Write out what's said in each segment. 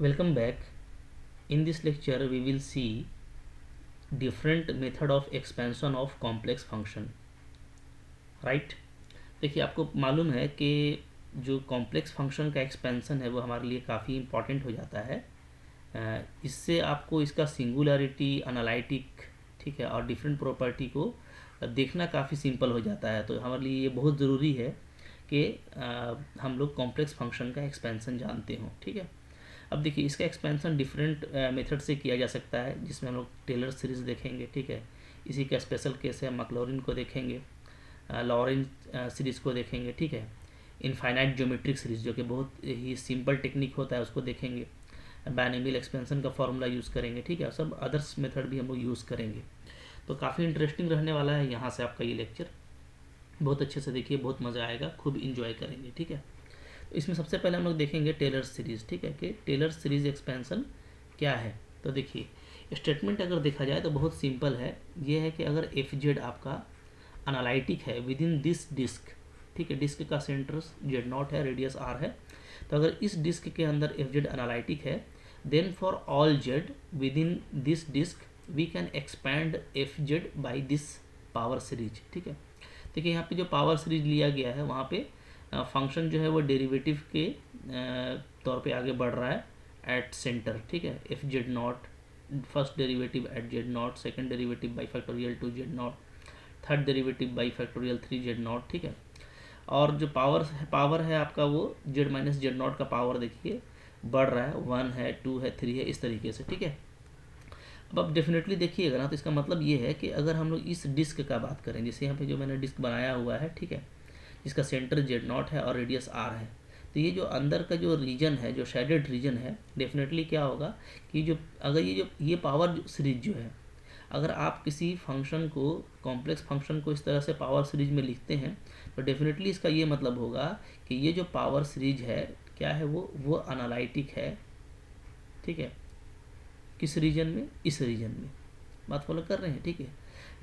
Welcome back. In this lecture, we will see different method of expansion of complex function. Right? देखिए आपको मालूम है कि जो कॉम्प्लेक्स फंक्शन का एक्सपेंशन है वो हमारे लिए काफ़ी इम्पॉर्टेंट हो जाता है। इससे आपको इसका सिंगुलरिटी एनालिटिक ठीक है और डिफरेंट प्रॉपर्टी को देखना काफ़ी सिंपल हो जाता है। तो हमारे लिए ये बहुत ज़रूरी है कि हम लोग कॉम्प्लेक्स फंक्शन का एक्सपेंशन जानते हों। ठीक है, अब देखिए इसका एक्सपेंशन डिफरेंट मेथड से किया जा सकता है, जिसमें हम लोग टेलर सीरीज देखेंगे। ठीक है, इसी का स्पेशल केस है मैक्लॉरिन को देखेंगे, लॉरेंज सीरीज़ को देखेंगे। ठीक है, इनफाइनाइट ज्योमेट्रिक सीरीज जो कि बहुत ही सिंपल टेक्निक होता है उसको देखेंगे, बायनॉमियल एक्सपेंशन का फॉर्मूला यूज़ करेंगे। ठीक है, सब अदर्स मेथड भी हम लोग यूज़ करेंगे। तो काफ़ी इंटरेस्टिंग रहने वाला है यहाँ से आपका ये लेक्चर। बहुत अच्छे से देखिए, बहुत मज़ा आएगा, खूब इंजॉय करेंगे। ठीक है, तो इसमें सबसे पहले हम लोग देखेंगे टेलर सीरीज़। ठीक है, कि टेलर सीरीज़ एक्सपेंशन क्या है। तो देखिए स्टेटमेंट अगर देखा जाए तो बहुत सिंपल है। ये है कि अगर एफ जेड आपका एनालिटिक है विद इन दिस डिस्क, ठीक है, डिस्क का सेंटर जेड नॉट है, रेडियस आर है, तो अगर इस डिस्क के अंदर एफ जेड एनालिटिक है, then for all Z within this disc we can expand F Z by this power series. ठीक है, देखिए यहाँ पे जो पावर सीरीज लिया गया है वहाँ पे फंक्शन जो है वो डेरिवेटिव के तौर पे आगे बढ़ रहा है एट सेंटर। ठीक है, F Z not, first derivative eight Z not, second derivative by factorial 2 Z not, third derivative by factorial 3 Z not. ठीक है, और जो पावर है आपका वो जेड माइनस जेड नॉट का पावर देखिए बढ़ रहा है, 1 है, 2 है, 3 है, इस तरीके से। ठीक है, अब आप डेफिनेटली देखिएगा ना, तो इसका मतलब ये है कि अगर हम लोग इस डिस्क का बात करें, जैसे यहाँ पे जो मैंने डिस्क बनाया हुआ है, ठीक है, जिसका सेंटर जेड नॉट है और रेडियस आर है, तो ये जो अंदर का जो रीजन है, जो शेडेड रीजन है, डेफिनेटली क्या होगा कि जो अगर ये पावर सीरीज जो है, अगर आप किसी फंक्शन को, कॉम्प्लेक्स फंक्शन को इस तरह से पावर सीरीज में लिखते हैं, तो डेफिनेटली इसका ये मतलब होगा कि ये जो पावर सीरीज है क्या है, वो एनालिटिक है। ठीक है, किस रीजन में, इस रीजन में। बात फॉलो कर रहे हैं। ठीक है,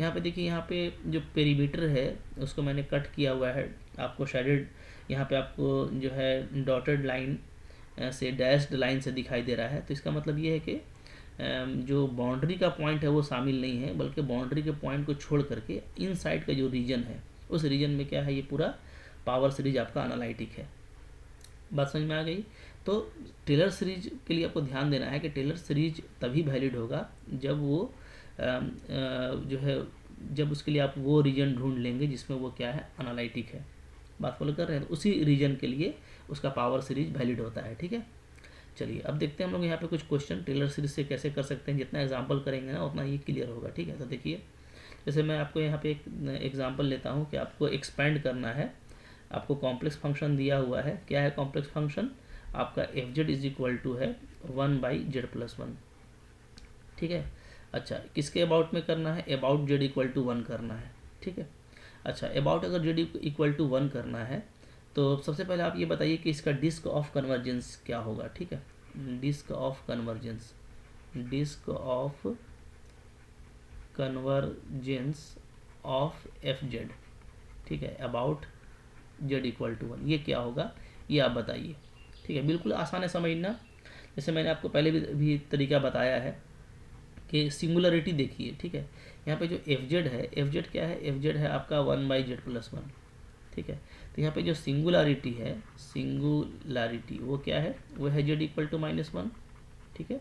यहाँ पे देखिए, यहाँ पे जो पेरीमीटर है उसको मैंने कट किया हुआ है, आपको शेडेड यहाँ पे आपको जो है डॉटेड लाइन से, डैश्ड लाइन से दिखाई दे रहा है। तो इसका मतलब ये है कि जो बाउंड्री का पॉइंट है वो शामिल नहीं है, बल्कि बाउंड्री के पॉइंट को छोड़ करके इन साइड का जो रीजन है उस रीजन में क्या है, ये पूरा पावर सीरीज आपका एनालिटिक है। बात समझ में आ गई। तो टेलर सीरीज के लिए आपको ध्यान देना है कि टेलर सीरीज तभी वैलिड होगा जब वो जो है, जब उसके लिए आप वो रीजन ढूंढ लेंगे जिसमें वो क्या है, एनालिटिक है। बात फॉलो कर रहे हैं, तो उसी रीजन के लिए उसका पावर सीरीज वैलिड होता है। ठीक है, चलिए अब देखते हैं हम लोग यहाँ पे कुछ क्वेश्चन टेलर सीरीज से कैसे कर सकते हैं। जितना एग्जांपल करेंगे ना उतना ये क्लियर होगा। ठीक है, तो देखिए जैसे मैं आपको यहाँ पे एक एग्जांपल लेता हूँ कि आपको एक्सपेंड करना है, आपको कॉम्प्लेक्स फंक्शन दिया हुआ है। क्या है कॉम्प्लेक्स फंक्शन आपका, F Z is equal to है 1 बाई जेड प्लस 1। ठीक है, अच्छा किसके अबाउट में करना है, अबाउट जेड इक्वल टू 1 करना है। ठीक है, अच्छा अबाउट अगर जेड इक्वल टू 1 करना है तो सबसे पहले आप ये बताइए कि इसका डिस्क ऑफ कन्वर्जेंस क्या होगा। ठीक है, disc of convergence, disc of convergence of F Z, ठीक है, अबाउट जेड इक्वल टू 1, ये क्या होगा, ये आप बताइए। ठीक है, बिल्कुल आसान है समझना। जैसे मैंने आपको पहले भी तरीका बताया है कि सिंगुलरिटी देखिए। ठीक है, यहाँ पे जो एफ जेड है, एफ जेड क्या है, एफ जेड है आपका 1 बाई जेड प्लस 1। ठीक है, तो यहाँ पे जो सिंगुलरिटी है, सिंगुलरिटी वो क्या है, वो है जेड इक्वल टू -1। ठीक है,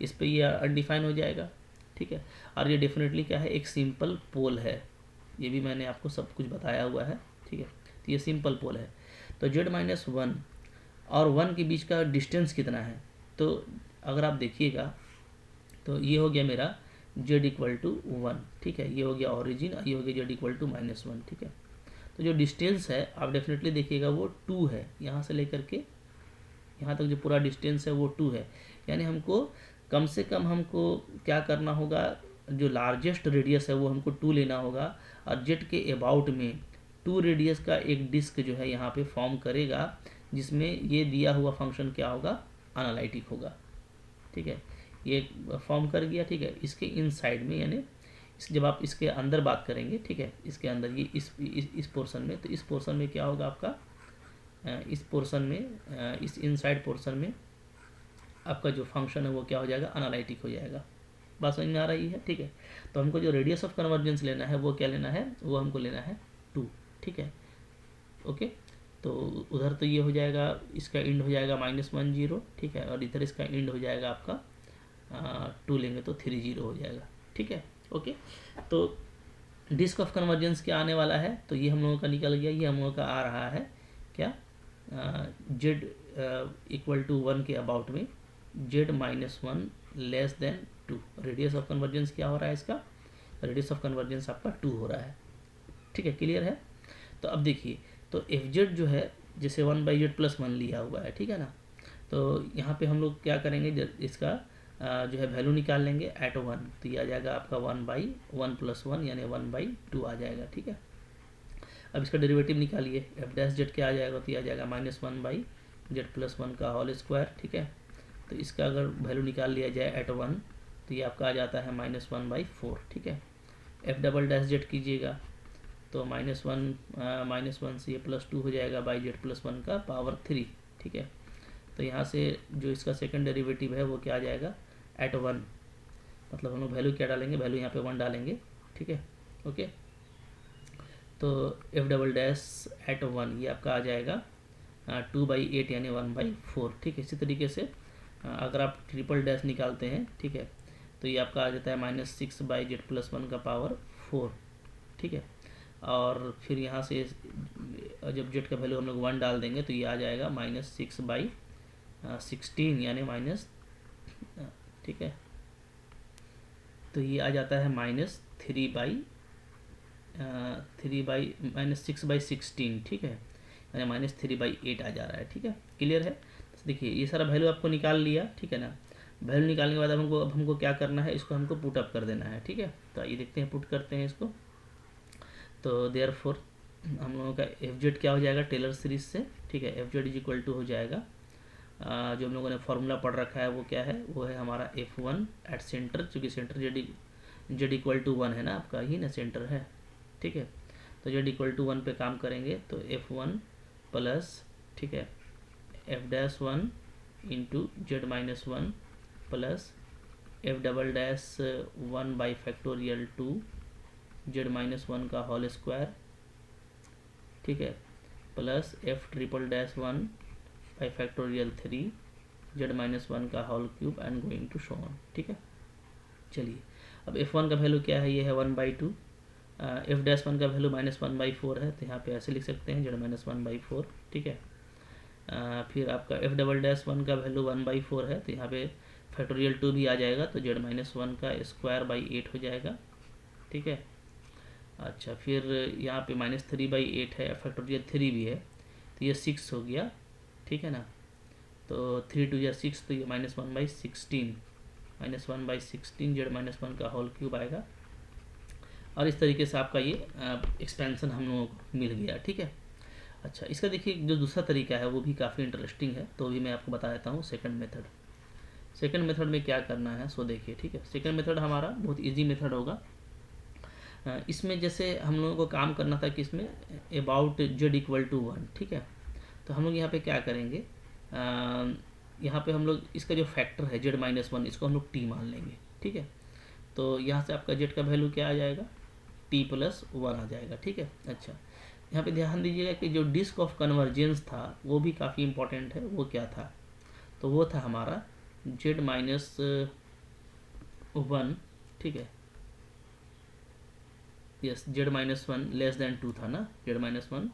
इस पर ये अनडिफाइन हो जाएगा। ठीक है, और ये डेफिनेटली क्या है, एक सिंपल पोल है, ये भी मैंने आपको सब कुछ बताया हुआ है। ठीक है, तो ये सिंपल पोल है। तो जेड -1 और 1 के बीच का डिस्टेंस कितना है, तो अगर आप देखिएगा तो ये हो गया मेरा जेड इक्वल टू 1। ठीक है, ये हो गया ओरिजिन, ये हो गया जेड इक्वल टू -1। ठीक है, तो जो डिस्टेंस है आप डेफिनेटली देखिएगा वो 2 है, यहाँ से लेकर के यहाँ तक जो पूरा डिस्टेंस है वो 2 है। यानी हमको कम से कम हमको क्या करना होगा, जो लार्जेस्ट रेडियस है वो हमको 2 लेना होगा, और जेड के अबाउट में 2 रेडियस का एक डिस्क जो है यहाँ पे फॉर्म करेगा, जिसमें ये दिया हुआ फंक्शन क्या होगा, एनालिटिक होगा। ठीक है, ये फॉर्म कर गया। ठीक है, इसके इनसाइड में, यानी जब आप इसके अंदर बात करेंगे, ठीक है, इसके अंदर ये इस पोर्शन में, तो इस पोर्शन में क्या होगा आपका, इस पोर्शन में, इस इनसाइड पोर्शन में आपका जो फंक्शन है वो क्या हो जाएगा, अनालिटिक हो जाएगा। बात समझ में आ रही है, ठीक है। तो हमको जो रेडियस ऑफ कन्वर्जेंस लेना है वो क्या लेना है, वो हमको लेना है 2, ठीक है, ओके। तो उधर तो ये हो जाएगा, इसका इंड हो जाएगा -10, ठीक है, और इधर इसका इंड हो जाएगा आपका 2 लेंगे तो 30 हो जाएगा, ठीक है, ओके। तो डिस्क ऑफ कन्वर्जेंस क्या आने वाला है, तो ये हम लोगों का निकल गया, ये हम लोगों का आ रहा है क्या, जेड इक्वल टू 1 के अबाउट में z-1 less than 2। Radius of convergence क्या हो रहा है इसका, रेडियस ऑफ कन्वर्जेंस आपका 2 हो रहा है, ठीक है, क्लियर है। तो अब देखिए, तो एफ जेड जो है जैसे 1/z+1 लिया हुआ है, ठीक है ना। तो यहाँ पे हम लोग क्या करेंगे, इसका जो है वैल्यू निकाल लेंगे एट 1, तो ये आ जाएगा आपका 1/1 + 1 यानी 1/2 आ जाएगा, ठीक है। अब इसका डेरिवेटिव निकालिए, एफ डैश जेड क्या आ जाएगा, तो ये आ जाएगा -1/z+1 का होल स्क्वायर, ठीक है। तो इसका अगर वैल्यू निकाल लिया जाए एट 1, तो ये आपका आ जाता है -1/4, ठीक है। एफ डबल डैश जेड कीजिएगा तो -1 से ये +2 हो जाएगा z+1 का पावर 3, ठीक है। तो यहाँ से जो इसका सेकंड डेरिवेटिव है वो क्या आ जाएगा एट 1, मतलब हम लोग वैल्यू क्या डालेंगे, वैल्यू यहाँ पे 1 डालेंगे, ठीक है, ओके। तो एफ डबल डैश एट 1 ये आपका आ जाएगा 2/8 यानी 1/4, ठीक है। इसी तरीके से अगर आप ट्रिपल डैश निकालते हैं, ठीक है, तो ये आपका आ जाता है -6/z+1 का पावर 4, ठीक है। और फिर यहाँ से जब जेड का वैल्यू हम लोग 1 डाल देंगे तो ये आ जाएगा -6/16 यानी माइनस, ठीक है। तो ये आ जाता है -6/16, ठीक है, यानी -3/8 आ जा रहा है, ठीक है, क्लियर है। तो देखिए ये सारा वैल्यू आपको निकाल लिया, ठीक है ना। वैल्यू निकालने के बाद अब हमको क्या करना है, इसको हमको पुट अप कर देना है, ठीक है। तो ये देखते हैं, पुट करते हैं इसको। तो देयरफॉर हम लोगों का एफ जेड क्या हो जाएगा टेलर सीरीज से, ठीक है। F Z is equal to हो जाएगा जो हम लोगों ने फॉर्मूला पढ़ रखा है वो क्या है, वो है हमारा F1 एट सेंटर, चूँकि सेंटर जेड इक्वल टू 1 है ना, आपका ही ना सेंटर है, ठीक है। तो जेड इक्वल टू 1 पे काम करेंगे तो F1 प्लस, ठीक है, F'1 into z-1 plus F'1/2 z-1 का होल स्क्वायर, ठीक है, प्लस F'1/3 z-1 का whole cube and going to so on, ठीक है। चलिए अब F1 का वैल्यू क्या है, ये है 1/2, F'1 का वैल्यू -1/4 है, तो यहाँ पे ऐसे लिख सकते हैं z-1/4, ठीक है। फिर आपका F'1 का वैल्यू 1/4 है, तो यहाँ पे फैक्टोरियल 2 भी आ जाएगा, तो z-1 का स्क्वायर/8 हो जाएगा, ठीक है। अच्छा, फिर यहाँ पे -3/8 है, फैक्टोरियल 3 भी है, तो ये 6 हो गया, ठीक है ना। तो 3 2 6, तो ये -1/16 z-1 का होल क्यूब आएगा। और इस तरीके से आपका ये एक्सपेंशन हम लोगों को मिल गया, ठीक है। अच्छा, इसका देखिए जो दूसरा तरीका है वो भी काफ़ी इंटरेस्टिंग है, तो भी मैं आपको बता देता हूँ। सेकंड मेथड में क्या करना है, सो देखिए, ठीक है। सेकंड मेथड हमारा बहुत इजी मेथड होगा। इसमें जैसे हम लोगों को काम करना था कि इसमें अबाउट जेड इक्वल टू 1, ठीक है। तो हम लोग यहाँ पे क्या करेंगे, यहाँ पे हम लोग इसका जो फैक्टर है z-1 इसको हम लोग t मान लेंगे, ठीक है। तो यहाँ से आपका z का वैल्यू क्या आ जाएगा, t+1 आ जाएगा, ठीक है। अच्छा, यहाँ पे ध्यान दीजिएगा कि जो डिस्क ऑफ कन्वर्जेंस था वो भी काफ़ी इंपॉर्टेंट है। वो क्या था, तो वो था हमारा z-1, ठीक है, यस, z-1 लेस देन 2 था ना, z-1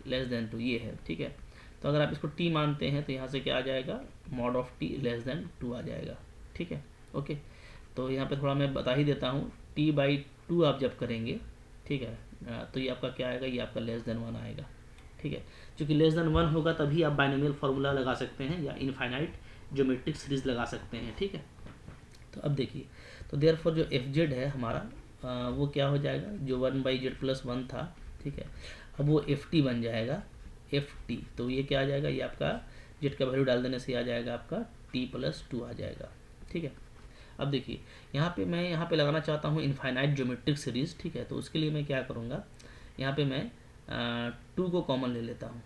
लेस देन 2 ये है, ठीक है। तो अगर आप इसको t मानते हैं तो यहाँ से क्या आ जाएगा, mod of t less than 2 आ जाएगा, ठीक है, ओके। तो यहाँ पे थोड़ा मैं बता ही देता हूँ, t/2 आप जब करेंगे, ठीक है, तो ये आपका क्या आएगा, ये आपका लेस देन 1 आएगा, ठीक है। क्योंकि लेस देन 1 होगा तभी आप बाइनोमियल फार्मूला लगा सकते हैं या इनफाइनाइट ज्योमेट्रिक सीरीज लगा सकते हैं, ठीक है। तो अब देखिए, तो देयरफॉर जो एफ जेड है हमारा वो क्या हो जाएगा, जो 1/z+1 था, ठीक है, अब वो एफ टी बन जाएगा, एफ टी। तो ये क्या आ जाएगा, ये आपका जेड का वैल्यू डाल देने से आ जाएगा आपका t+2 आ जाएगा, ठीक है। अब देखिए यहाँ पे मैं लगाना चाहता हूँ इनफाइनाइट ज्योमेट्रिक सीरीज, ठीक है। तो उसके लिए मैं क्या करूँगा, यहाँ पे मैं 2 को कॉमन ले लेता हूँ,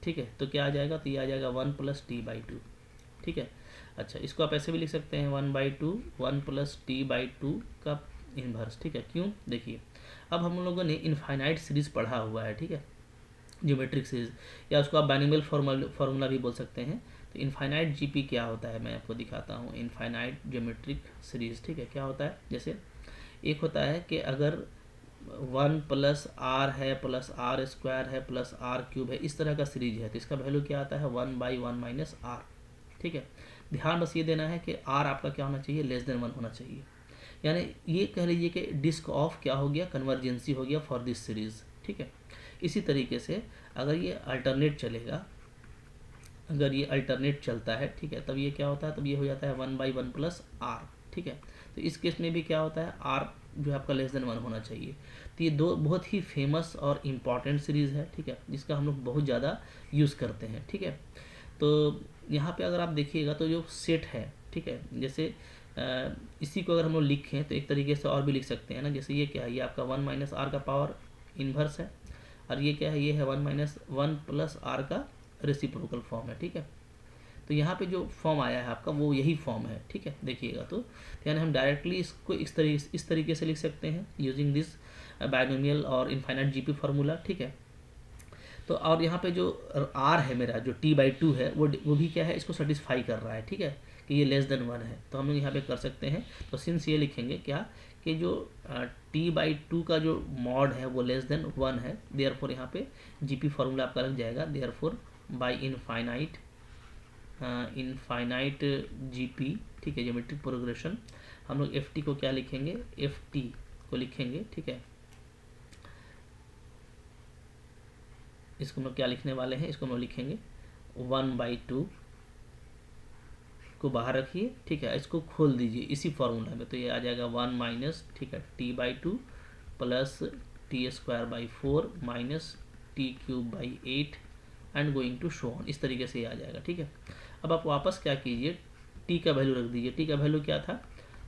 ठीक है। तो क्या आ जाएगा, तो ये आ जाएगा 1 + t/2, ठीक है। अच्छा, इसको आप ऐसे भी लिख सकते हैं 1/2 1 प्लस t/2 का इन्वर्स, ठीक है। क्यों, देखिए अब हम लोगों ने इनफाइनाइट सीरीज पढ़ा हुआ है, ठीक है, ज्योमेट्रिक सीरीज, या उसको आप बाइनोमियल फार्मूला भी बोल सकते हैं। तो इनफाइनाइट जीपी क्या होता है, मैं आपको दिखाता हूँ। इनफाइनाइट ज्योमेट्रिक सीरीज, ठीक है, क्या होता है, जैसे एक होता है कि अगर 1 प्लस आर है प्लस आर स्क्वायर है प्लस आर क्यूब है, इस तरह का सीरीज है, तो इसका वैल्यू क्या आता है 1/1 माइनस आर, ठीक है। ध्यान बस ये देना है कि आर आपका क्या होना चाहिए, लेस देन 1 होना चाहिए। यानी ये कह लीजिए कि डिस्क ऑफ क्या हो गया, कन्वर्जेंसी हो गया फॉर दिस सीरीज, ठीक है। इसी तरीके से अगर ये अल्टरनेट चलेगा, अगर ये अल्टरनेट चलता है, ठीक है, तब ये क्या होता है, तब ये हो जाता है 1/1 प्लस आर, ठीक है। तो इस केस में भी क्या होता है, आर जो है आपका लेस देन 1 होना चाहिए। तो ये दो बहुत ही फेमस और इम्पॉर्टेंट सीरीज़ है, ठीक है, जिसका हम लोग बहुत ज़्यादा यूज़ करते हैं, ठीक है। तो यहाँ पे अगर आप देखिएगा तो जो सेट है, ठीक है, जैसे इसी को अगर हम लोग लिखें तो एक तरीके से और भी लिख सकते हैं ना, जैसे ये क्या है, ये आपका 1 माइनस आर का पावर इन्वर्स है, और ये क्या है, ये है 1 प्लस आर का रेसिप्रोकल फॉर्म है, ठीक है। तो यहाँ पे जो फॉर्म आया है आपका वो यही फॉर्म है, ठीक है, देखिएगा तो यानी हम डायरेक्टली इसको इस तरीके से लिख सकते हैं यूजिंग दिस बाइनोमियल और इनफाइनाइट जीपी फार्मूला, ठीक है। तो और यहाँ पे जो आर है मेरा, जो t/2 है, वो भी क्या है, इसको सेटिस्फाई कर रहा है, ठीक है, कि ये लेस देन 1 है, तो हम लोग यहाँ पे कर सकते हैं। तो सिंस ये लिखेंगे क्या कि जो t/2 का जो मॉड है वो लेस देन 1 है, देयरफॉर यहाँ पे जीपी फार्मूला आपका लग जाएगा, देयरफॉर बाय इनफाइनाइट जीपी, ठीक है, ज्योमेट्रिक प्रोग्रेशन, हम लोग एफ टी को क्या लिखेंगे, एफ टी को लिखेंगे, ठीक है। इसको हम लोग क्या लिखने वाले हैं, इसको हम लोग लिखेंगे 1/2 को बाहर रखिए, ठीक है, इसको खोल दीजिए इसी फॉर्मूला में, तो ये आ जाएगा 1 माइनस, ठीक है, t/2 plus t²/4 minus t³/8 and going to show on, इस तरीके से ये आ जाएगा, ठीक है। अब आप वापस क्या कीजिए, t का वैल्यू रख दीजिए। t का वैल्यू क्या था,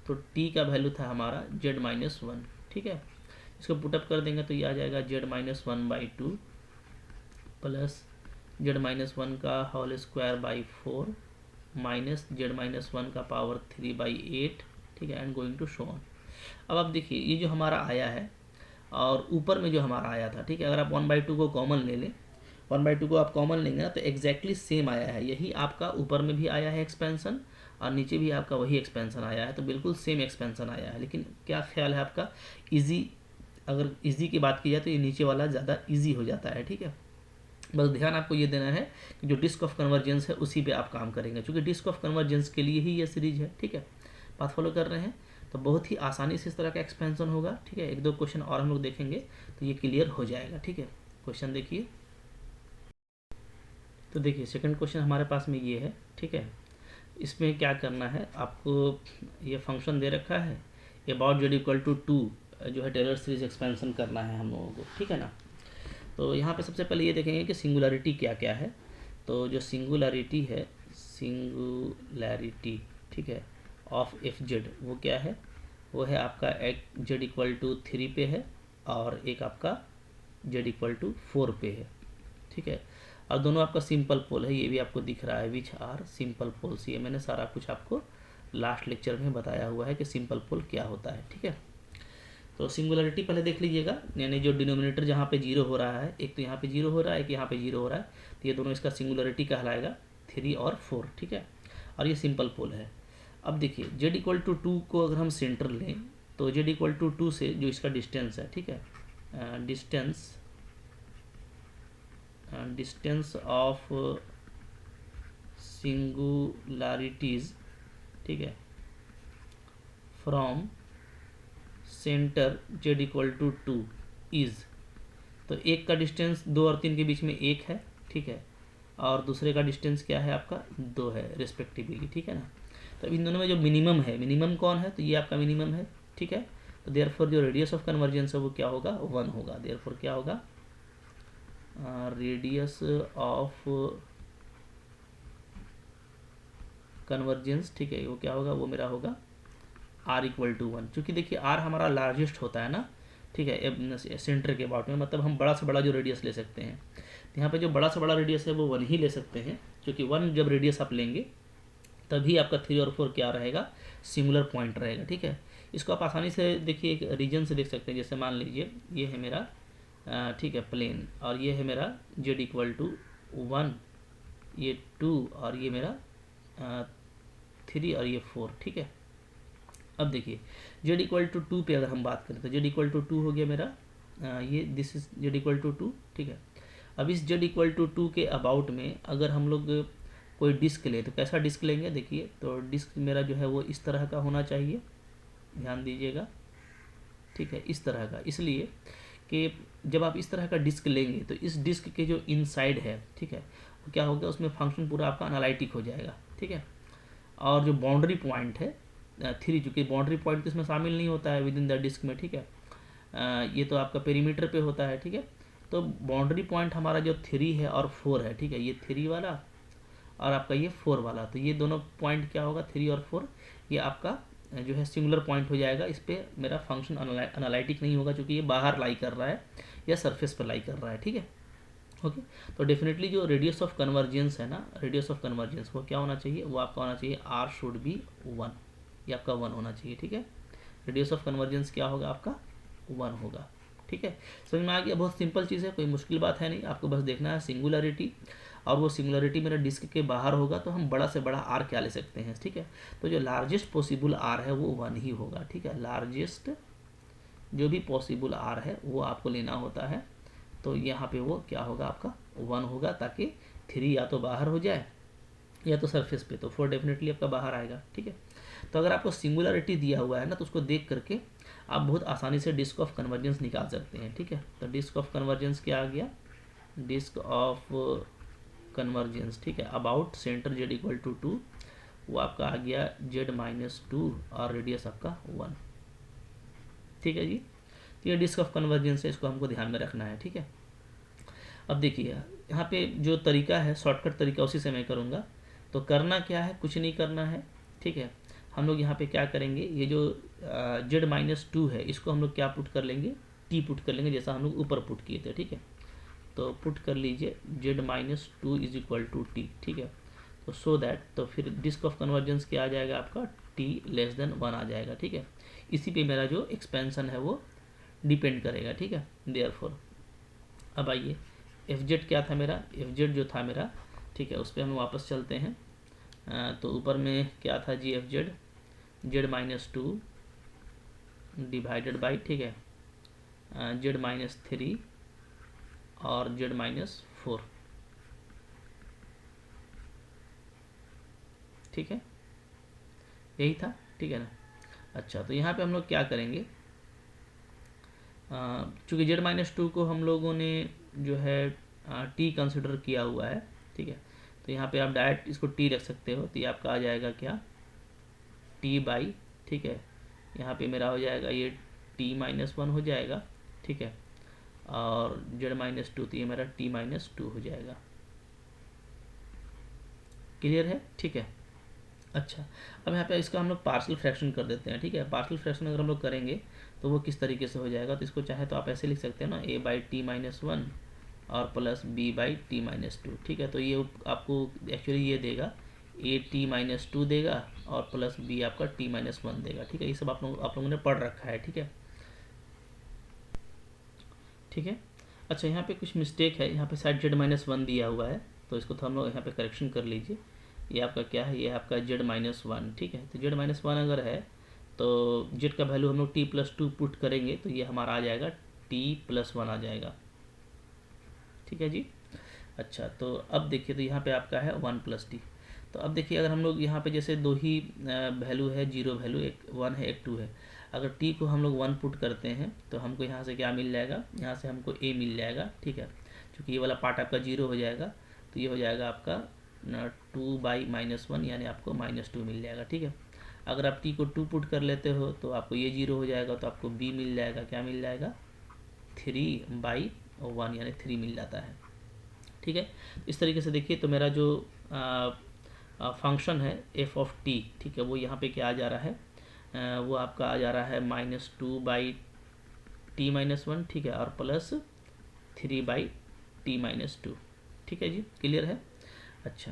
तो t का वैल्यू था हमारा z-1, ठीक है। इसको पुटअप कर देंगे तो ये आ जाएगा z-1/2 प्लस z-1 का whole square by 4 minus z-1 का पावर 3/8, ठीक है, and going to show on. अब आप देखिए ये जो हमारा आया है और ऊपर में जो हमारा आया था, ठीक है, अगर आप 1/2 को कॉमन ले लें, 1/2 को आप कॉमन लेंगे ना तो एग्जैक्टली सेम आया है, यही आपका ऊपर में भी आया है एक्सपेंसन और नीचे भी आपका वही एक्सपेंसन आया है, तो बिल्कुल सेम एक्सपेंसन आया है। लेकिन क्या ख्याल है आपका, इजी, अगर इजी की बात की जाए तो ये नीचे वाला ज़्यादा इजी हो जाता है, ठीक है। बस ध्यान आपको ये देना है कि जो डिस्क ऑफ कन्वर्जेंस है उसी पे आप काम करेंगे, क्योंकि डिस्क ऑफ कन्वर्जेंस के लिए ही ये सीरीज है, ठीक है। बात फॉलो कर रहे हैं तो बहुत ही आसानी से इस तरह का एक्सपेंशन होगा, ठीक है। एक दो क्वेश्चन और हम लोग देखेंगे तो ये क्लियर हो जाएगा, ठीक है। क्वेश्चन देखिए, तो देखिए सेकंड क्वेश्चन हमारे पास में ये है, ठीक है। इसमें क्या करना है आपको, ये फंक्शन दे रखा है अबाउट z=2 जो है टेलर सीरीज एक्सपेंशन करना है हम लोगों को, ठीक है ना। तो यहाँ पे सबसे पहले ये देखेंगे कि सिंगुलरिटी क्या क्या है। तो जो सिंगुलरिटी है, सिंगुलरिटी, ठीक है, ऑफ एफ जेड, वो क्या है, वो है आपका एक z=3 पे है और एक आपका z=4 पे है, ठीक है। और दोनों आपका सिंपल पोल है, ये भी आपको दिख रहा है, विच आर सिंपल पोल्स। ये मैंने सारा कुछ आपको लास्ट लेक्चर में बताया हुआ है कि सिंपल पोल क्या होता है, ठीक है। तो सिंगुलरिटी पहले देख लीजिएगा, यानी जो डिनोमिनेटर जहाँ पे 0 हो रहा है, एक तो यहाँ पे 0 हो रहा है, एक यहाँ पे 0 हो रहा है, तो ये दोनों इसका सिंगुलरिटी कहलाएगा 3 और 4, ठीक है। और ये सिंपल पोल है। अब देखिए z=2 को अगर हम सेंटर लें तो z=2 से जो इसका डिस्टेंस है, ठीक है, डिस्टेंस ऑफ सिंगुलरिटीज, ठीक है, फ्रॉम सेंटर z=2 इज, तो एक का डिस्टेंस 2 और 3 के बीच में 1 है, ठीक है, और दूसरे का डिस्टेंस क्या है आपका 2 है रिस्पेक्टिवली, ठीक है ना। तो इन दोनों में जो मिनिमम है, मिनिमम कौन है, तो ये आपका मिनिमम है, ठीक है। तो देयरफॉर जो रेडियस ऑफ कन्वर्जेंस है वो क्या होगा, 1 होगा। देयरफॉर क्या होगा, रेडियस ऑफ कन्वर्जेंस, ठीक है, वो क्या होगा, वो मेरा होगा r=1। चूँकि देखिए r हमारा लार्जेस्ट होता है ना, ठीक है, सेंटर के अबाउट में, मतलब हम बड़ा से बड़ा जो रेडियस ले सकते हैं, तो यहाँ पे जो बड़ा से बड़ा रेडियस है वो 1 ही ले सकते हैं, क्योंकि 1 जब रेडियस आप लेंगे तभी आपका 3 और 4 क्या रहेगा, सिंगुलर पॉइंट रहेगा। ठीक है, इसको आप आसानी से देखिए एक रीजन से देख सकते हैं। जैसे मान लीजिए ये है मेरा ठीक है प्लेन, और ये है मेरा z इक्वल टू 1, ये 2 और ये मेरा 3 और ये 4। ठीक है, अब देखिए z इक्वल टू 2 पे अगर हम बात करें तो z इक्वल टू 2 हो गया मेरा ये this is z equal to 2। ठीक है, अब इस z इक्वल टू 2 के अबाउट में अगर हम लोग कोई डिस्क ले तो कैसा डिस्क लेंगे, देखिए तो डिस्क मेरा जो है वो इस तरह का होना चाहिए, ध्यान दीजिएगा। ठीक है, इस तरह का, इसलिए कि जब आप इस तरह का डिस्क लेंगे तो इस डिस्क के जो इनसाइड है, ठीक है, वो क्या होगा, उसमें फंक्शन पूरा आपका एनालिटिक हो जाएगा। ठीक है, और जो बाउंड्री पॉइंट है 3, चूँकि बाउंड्री पॉइंट तो इसमें शामिल नहीं होता है विद इन द डिस्क में। ठीक है, ये तो आपका पेरीमीटर पे होता है। ठीक है, तो बाउंड्री पॉइंट हमारा जो 3 है और 4 है, ठीक है, ये 3 वाला और आपका ये 4 वाला, तो ये दोनों पॉइंट क्या होगा, 3 और 4, ये आपका जो है सिंगुलर पॉइंट हो जाएगा। इस पर मेरा फंक्शन एनालिटिक नहीं होगा क्योंकि ये बाहर लाई कर रहा है या सरफेस पर लाई कर रहा है। ठीक है, ओके, तो डेफिनेटली जो रेडियस ऑफ कन्वर्जेंस है ना, रेडियस ऑफ कन्वर्जेंस वो क्या होना चाहिए, वो आपका होना चाहिए r शुड बी 1, ये आपका 1 होना चाहिए। ठीक है, रेडियस ऑफ कन्वर्जेंस क्या होगा, आपका 1 होगा। ठीक है, समझ में आ गया, बहुत सिंपल चीज़ है, कोई मुश्किल बात है नहीं, आपको बस देखना है सिंगुलरिटी, और वो सिंगुलरिटी मेरा डिस्क के बाहर होगा तो हम बड़ा से बड़ा आर क्या ले सकते हैं। ठीक है, तो जो लार्जेस्ट पॉसिबल आर है वो 1 ही होगा। ठीक है, लार्जेस्ट जो भी पॉसिबल आर है वो आपको लेना होता है, तो यहाँ पे वो क्या होगा, आपका 1 होगा, ताकि 3 या तो बाहर हो जाए या तो सरफेस पे, तो 4 डेफिनेटली आपका बाहर आएगा। ठीक है, तो अगर आपको सिंगुलरिटी दिया हुआ है ना, तो उसको देख करके आप बहुत आसानी से डिस्क ऑफ कन्वर्जेंस निकाल सकते हैं। ठीक है, तो डिस्क ऑफ कन्वर्जेंस क्या आ गया, डिस्क ऑफ कन्वर्जेंस, ठीक है, about centre z equal to 2, वो आपका आ गया z-2 और रेडियस आपका 1। ठीक है जी, तो ये डिस्क ऑफ कन्वर्जेंस है, इसको हमको ध्यान में रखना है। ठीक है, अब देखिए यहाँ पे जो तरीका है, शॉर्टकट तरीका, उसी से मैं करूँगा। तो करना क्या है, कुछ नहीं करना है। ठीक है, हम लोग यहाँ पे क्या करेंगे, ये जो z-2 है इसको हम लोग क्या पुट कर लेंगे, t पुट कर लेंगे, जैसा हम लोग ऊपर पुट किए थे। ठीक है, तो पुट कर लीजिए z-2 is equal to t। ठीक है, तो सो दैट, तो फिर डिस्क ऑफ कन्वर्जेंस क्या आ जाएगा, आपका t<1 आ जाएगा। ठीक है, इसी पे मेरा जो एक्सपेंशन है वो डिपेंड करेगा। ठीक है, देयरफॉर अब आइए fz क्या था मेरा, fz जो था मेरा, ठीक है, उस पर हम वापस चलते हैं। तो ऊपर में क्या था जी, fz z-2 डिवाइडेड बाई, ठीक है, z-3 और z-4। ठीक है, यही था। ठीक है ना, अच्छा, तो यहाँ पे हम लोग क्या करेंगे, चूँकि z-2 को हम लोगों ने जो है t कंसिडर किया हुआ है। ठीक है, तो यहाँ पे आप डायरेक्ट इसको t रख सकते हो, तो ये आपका आ जाएगा क्या, t बाई, ठीक है, यहाँ पे मेरा हो जाएगा ये t-1 हो जाएगा। ठीक है, और z-2, तो ये मेरा t-2 हो जाएगा। क्लियर है, ठीक है। अच्छा, अब यहाँ पे इसका हम लोग पार्शियल फ्रैक्शन कर देते हैं। ठीक है, पार्शियल फ्रैक्शन अगर हम लोग करेंगे तो वो किस तरीके से हो जाएगा, तो इसको चाहे तो आप ऐसे लिख सकते हैं ना, a/t-1 और प्लस b/t-2। ठीक है, तो ये आपको एक्चुअली ये देगा a t-2 देगा और प्लस b आपका t-1 देगा। ठीक है, ये सब आप लोगों ने पढ़ रखा है। ठीक है, ठीक है। अच्छा, यहाँ पे कुछ मिस्टेक है, यहाँ पे शायद z-1 दिया हुआ है, तो इसको तो हम लोग यहाँ पे करेक्शन कर लीजिए। ये आपका क्या है, ये आपका z-1। ठीक है, तो z-1 अगर है तो z का वैल्यू हम लोग t+2 पुट करेंगे तो ये हमारा आ जाएगा t+1 आ जाएगा। ठीक है जी। अच्छा, तो अब देखिए, तो यहाँ पे आपका है 1+t। तो अब देखिए, अगर हम लोग यहाँ पे जैसे दो ही वैल्यू है, जीरो वैल्यू, एक 1 है एक 2 है, अगर t को हम लोग 1 पुट करते हैं तो हमको यहाँ से क्या मिल जाएगा, यहाँ से हमको a मिल जाएगा। ठीक है, क्योंकि ये वाला पार्ट आपका 0 हो जाएगा, तो ये हो जाएगा आपका 2/-1, यानी आपको -2 मिल जाएगा। ठीक है, अगर आप t को 2 पुट कर लेते हो तो आपको ये 0 हो जाएगा, तो आपको b मिल जाएगा, क्या मिल जाएगा, 3/1, यानी 3 मिल जाता है। ठीक है, इस तरीके से देखिए, तो मेरा जो फंक्शन है f ऑफ t, ठीक है, वो यहाँ पे क्या आ जा रहा है, वो आपका आ जा रहा है -2/t-1, ठीक है, और प्लस 3/t-2। ठीक है जी, क्लियर है। अच्छा,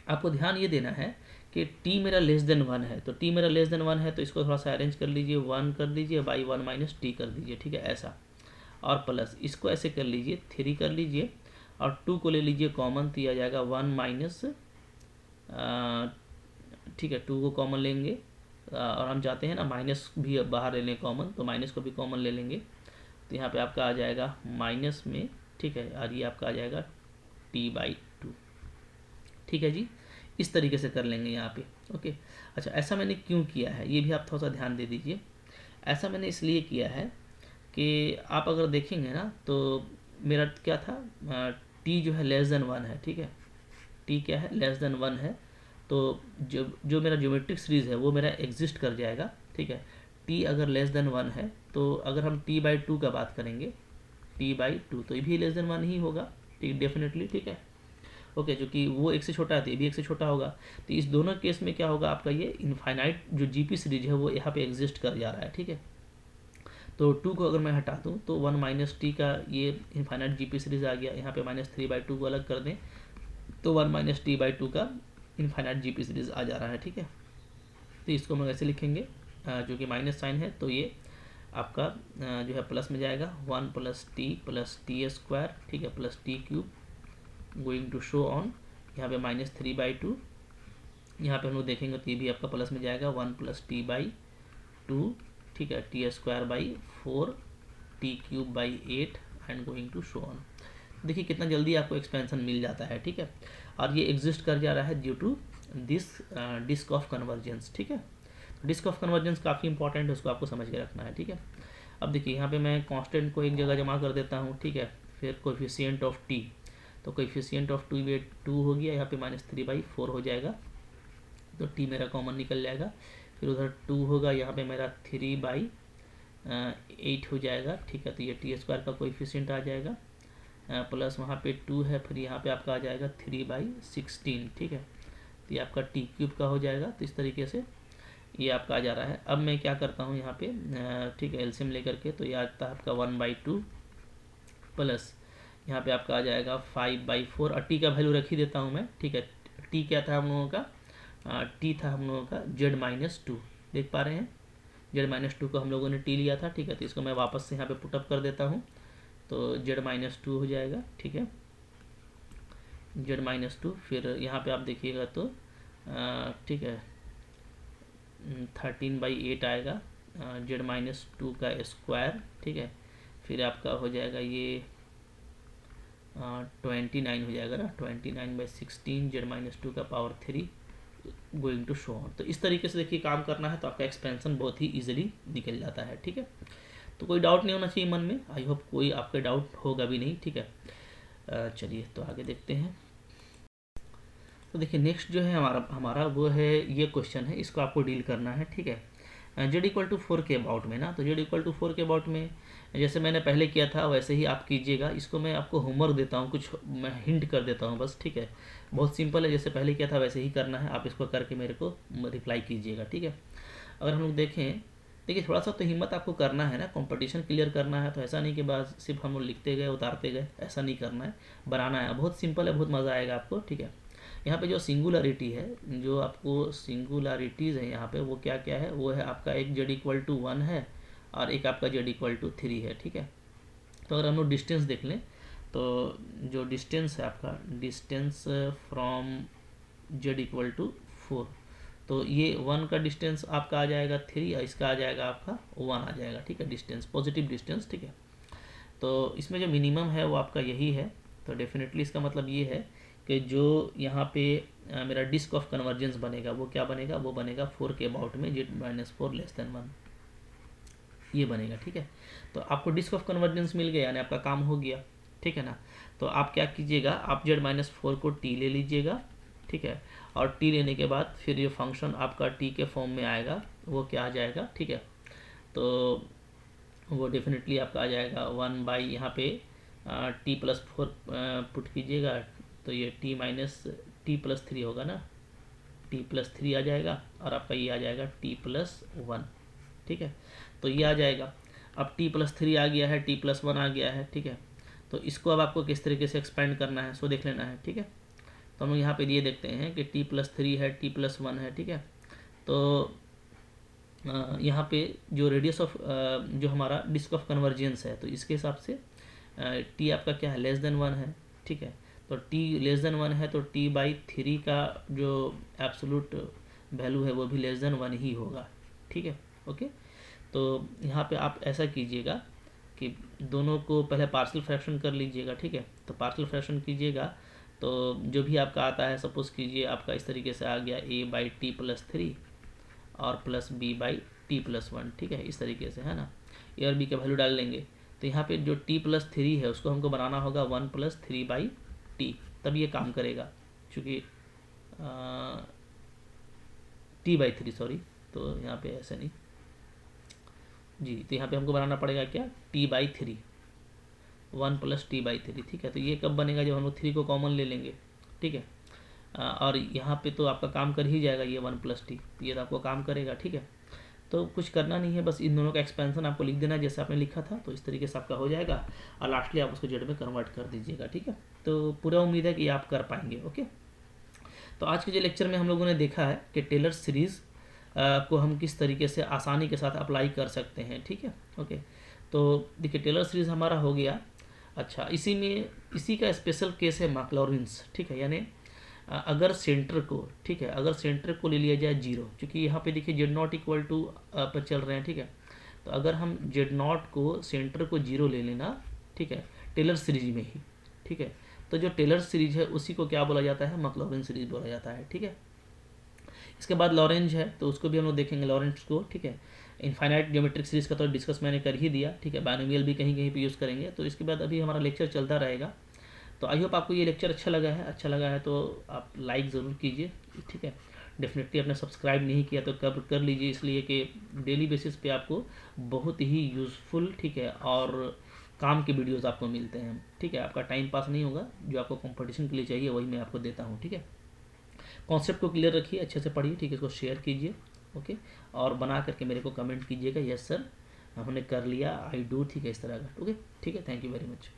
आपको ध्यान ये देना है कि टी मेरा लेस देन 1 है, तो टी मेरा लेस देन 1 है तो इसको थोड़ा सा अरेंज कर लीजिए, 1 कर दीजिए बाई 1 माइनस टी कर दीजिए, ठीक है ऐसा। और प्लस इसको ऐसे कर लीजिए, 3 कर लीजिए और 2 को ले लीजिए कॉमन, तो यह आ जाएगा 1 माइनस, ठीक है 2 को कॉमन लेंगे और हम चाहते हैं ना माइनस भी बाहर ले लें कॉमन, तो माइनस को भी कॉमन ले लेंगे, तो यहाँ पे आपका आ जाएगा माइनस में, ठीक है, और ये आपका आ जाएगा t/2, ठीक है जी। इस तरीके से कर लेंगे यहाँ पे, ओके। अच्छा, ऐसा मैंने क्यों किया है ये भी आप थोड़ा सा ध्यान दे दीजिए। ऐसा मैंने इसलिए किया है कि आप अगर देखेंगे ना तो मेरा क्या था, t जो है लेस देन 1 है, ठीक है, t क्या है लेस देन 1 है, तो जो मेरा ज्योमेट्रिक सीरीज़ है वो मेरा एग्जिस्ट कर जाएगा, ठीक है। t अगर लेस देन 1 है तो अगर हम t/2 का बात करेंगे, t/2 तो ये भी लेस देन 1 ही होगा, ठीक डेफिनेटली, ठीक है ओके, जो कि वो एक से छोटा है तो ये भी एक से छोटा होगा। तो इस दोनों केस में क्या होगा, आपका ये इनफाइनाइट जो जीपी सीरीज है वो यहाँ पे एग्जिस्ट कर जा रहा है, ठीक है। तो 2 को अगर मैं हटा दूँ तो 1 माइनस टी का ये इनफाइनाइट जीपी सीरीज आ गया, यहाँ पे -3/2 को अलग कर दें तो 1 माइनस t/2 का इनफाइनाइट जीपी सीरीज आ जा रहा है, ठीक है। तो इसको हम ऐसे लिखेंगे, जो कि माइनस साइन है तो ये आपका जो है प्लस में जाएगा, 1 प्लस t², ठीक है, plus t³ going to show on, यहाँ पे -3/2, यहाँ पे हम लोग देखेंगे तो ये भी आपका प्लस में जाएगा, 1 प्लस t/2, ठीक है, t²/4 t³/8 and going to show on. देखिए कितना जल्दी आपको एक्सपेंशन मिल जाता है, ठीक है, और ये एग्जिस्ट कर जा रहा है due to this disc of convergence, ठीक है। डिस्क ऑफ कन्वर्जेंस काफ़ी इंपॉर्टेंट है, उसको आपको समझ के रखना है, ठीक है। अब देखिए यहाँ पे मैं कांस्टेंट को एक जगह जमा कर देता हूँ, ठीक है, फिर कोएफिशिएंट ऑफ t, तो कोएफिशिएंट ऑफ 2 हो गया, यहाँ पे -3/4 हो जाएगा, तो t मेरा कॉमन निकल जाएगा, फिर उधर 2 होगा, यहाँ पे मेरा 3/8 हो जाएगा, ठीक है, तो ये t² का कोएफिशिएंट आ जाएगा, प्लस वहाँ पे 2 है, फिर यहाँ पे आपका आ जाएगा 3/16, ठीक है, तो ये आपका t³ का हो जाएगा। तो इस तरीके से ये आपका आ जा रहा है। अब मैं क्या करता हूँ यहाँ पे, ठीक है, एलसीएम लेकर के, तो ये आता है आपका 1/2 प्लस यहाँ पे आपका आ जाएगा 5/4, और t का वैल्यू रख ही देता हूँ मैं, ठीक है। t क्या था हम लोगों का, t था हम लोगों का z-2, देख पा रहे हैं, z-2 को हम लोगों ने t लिया था, ठीक है, तो इसको मैं वापस से यहाँ पे पुटअप कर देता हूँ, तो z-2 हो जाएगा, ठीक है, z-2, फिर यहाँ पे आप देखिएगा तो ठीक है 13/8 आएगा, z-2 का स्क्वायर, ठीक है, फिर आपका हो जाएगा ये 29 हो जाएगा ना, 29/16 z-2 का power 3 going to show on. तो इस तरीके से देखिए काम करना है तो आपका एक्सपेंशन बहुत ही इजीली निकल जाता है, ठीक है। तो कोई डाउट नहीं होना चाहिए मन में, आई होप कोई आपका डाउट होगा भी नहीं, ठीक है। चलिए तो आगे देखते हैं। तो देखिए नेक्स्ट जो है हमारा वो है ये क्वेश्चन है, इसको आपको डील करना है, ठीक है। z=4 के अबाउट में ना, तो z=4 के अबाउट में जैसे मैंने पहले किया था वैसे ही आप कीजिएगा। इसको मैं आपको होमवर्क देता हूँ, कुछ मैं हिंट कर देता हूँ बस, ठीक है। बहुत सिंपल है, जैसे पहले किया था वैसे ही करना है, आप इसको करके मेरे को रिप्लाई कीजिएगा, ठीक है। अगर हम लोग देखें, देखिए थोड़ा सा तो हिम्मत आपको करना है ना, कंपटीशन क्लियर करना है, तो ऐसा नहीं कि बस सिर्फ हम लोग लिखते गए उतारते गए, ऐसा नहीं करना है, बनाना है। बहुत सिंपल है, बहुत मज़ा आएगा आपको, ठीक है। यहाँ पे जो सिंगुलरिटी है, जो आपको सिंगुलरिटीज़ है यहाँ पे, वो क्या क्या है, वो है आपका एक z=1 है और एक आपका z=3 है, ठीक है। तो अगर हम लोग डिस्टेंस देख लें तो जो डिस्टेंस है आपका, डिस्टेंस फ्रॉम z=4, तो ये 1 का डिस्टेंस आपका आ जाएगा 3 और इसका आ जाएगा आपका 1 आ जाएगा, ठीक है, डिस्टेंस पॉजिटिव डिस्टेंस, ठीक है। तो इसमें जो मिनिमम है वो आपका यही है, तो डेफिनेटली इसका मतलब ये है कि जो यहाँ पे मेरा डिस्क ऑफ कन्वर्जेंस बनेगा वो क्या बनेगा, वो बनेगा 4 के अबाउट में z-4 <1 ये बनेगा, ठीक है। तो आपको डिस्क ऑफ कन्वर्जेंस मिल गया, यानी आपका काम हो गया, ठीक है ना। तो आप क्या कीजिएगा, आप z-4 को t ले लीजिएगा, ठीक है, और t लेने के बाद फिर ये फंक्शन आपका t के फॉर्म में आएगा, वो क्या आ जाएगा, ठीक है। तो वो डेफिनेटली आपका आ जाएगा 1 यहाँ पे t+4 पुट कीजिएगा, तो ये t+3 होगा ना, t+3 आ जाएगा और आपका ये आ जाएगा t+1, ठीक है। तो ये आ जाएगा, अब t+3 आ गया है, t+1 आ गया है, ठीक है। तो इसको अब आपको किस तरीके से एक्सपेंड करना है सो देख लेना है, ठीक है। तो हम लोग यहाँ पे ये देखते हैं कि t+3 है, t+1 है, ठीक है। तो यहाँ पे जो रेडियस ऑफ जो हमारा डिस्क ऑफ कन्वर्जेंस है, तो इसके हिसाब से t आपका क्या है, <1 है, ठीक है। तो t <1 है तो t/3 का जो एब्सोल्यूट वैल्यू है वो भी <1 ही होगा, ठीक है। ओके, तो यहाँ पे आप ऐसा कीजिएगा कि दोनों को पहले पार्शियल फ्रैक्शन कर लीजिएगा, ठीक है। तो पार्शियल फ्रैक्शन कीजिएगा तो जो भी आपका आता है, सपोज कीजिए आपका इस तरीके से आ गया a/t+3 और प्लस b/t+1, ठीक है, इस तरीके से, है ना। ए और बी का वैल्यू डाल लेंगे। तो यहाँ पे जो t+3 है उसको हमको बनाना होगा 1+3/t, तब ये काम करेगा, चूँकि t/3, सॉरी, तो यहाँ पे ऐसे नहीं जी। तो यहाँ पे हमको बनाना पड़ेगा क्या, t/3, 1+t/3, ठीक है। तो ये कब बनेगा, जब हम लोग 3 को कॉमन ले लेंगे, ठीक है। और यहाँ पे तो आपका काम कर ही जाएगा ये 1+t, ये तो आपको काम करेगा, ठीक है। तो कुछ करना नहीं है, बस इन दोनों का एक्सपेंशन आपको लिख देना है जैसे आपने लिखा था, तो इस तरीके से आपका हो जाएगा और लास्टली आप उसको जेड में कन्वर्ट कर दीजिएगा, ठीक है। तो पूरा उम्मीद है कि आप कर पाएंगे। ओके, तो आज के जो लेक्चर में हम लोगों ने देखा है कि टेलर सीरीज़ को हम किस तरीके से आसानी के साथ अप्लाई कर सकते हैं, ठीक है। ओके, तो देखिए टेलर सीरीज़ हमारा हो गया। अच्छा, इसी का स्पेशल केस है मैक्लॉरिन्स, ठीक है। यानी अगर सेंटर को, ठीक है, अगर सेंटर को ले लिया जाए 0, क्योंकि यहाँ पे देखिए z0 पर चल रहे हैं, ठीक है। तो अगर हम z0 को सेंटर को 0 ले लेना, ठीक है, टेलर सीरीज में ही, ठीक है। तो जो टेलर सीरीज है उसी को क्या बोला जाता है, मैक्लॉरिन सीरीज बोला जाता है, ठीक है। इसके बाद लॉरेंज है, तो उसको भी हम लोग देखेंगे, लॉरेंज को, ठीक है। इनफाइनाइट ज्योमेट्रिक सीरीज का तो डिस्कस मैंने कर ही दिया, ठीक है। बाइनोमियल भी कहीं कहीं पे यूज़ करेंगे, तो इसके बाद अभी हमारा लेक्चर चलता रहेगा। तो आई होप आपको ये लेक्चर अच्छा लगा है तो आप लाइक ज़रूर कीजिए, ठीक है। डेफिनेटली आपने सब्सक्राइब नहीं किया तो कब कर लीजिए, इसलिए कि डेली बेसिस पे आपको बहुत ही यूज़फुल, ठीक है, और काम के वीडियोस आपको मिलते हैं, ठीक है। आपका टाइम पास नहीं होगा, जो आपको कंपटीशन के लिए चाहिए वही मैं आपको देता हूँ, ठीक है। कॉन्सेप्ट को क्लियर रखिए, अच्छे से पढ़िए, ठीक है, इसको शेयर कीजिए, ओके, और बना करके मेरे को कमेंट कीजिएगा, यस सर हमने कर लिया, आई डू, ठीक है, इस तरह का, ओके, ठीक है। Thank you very much.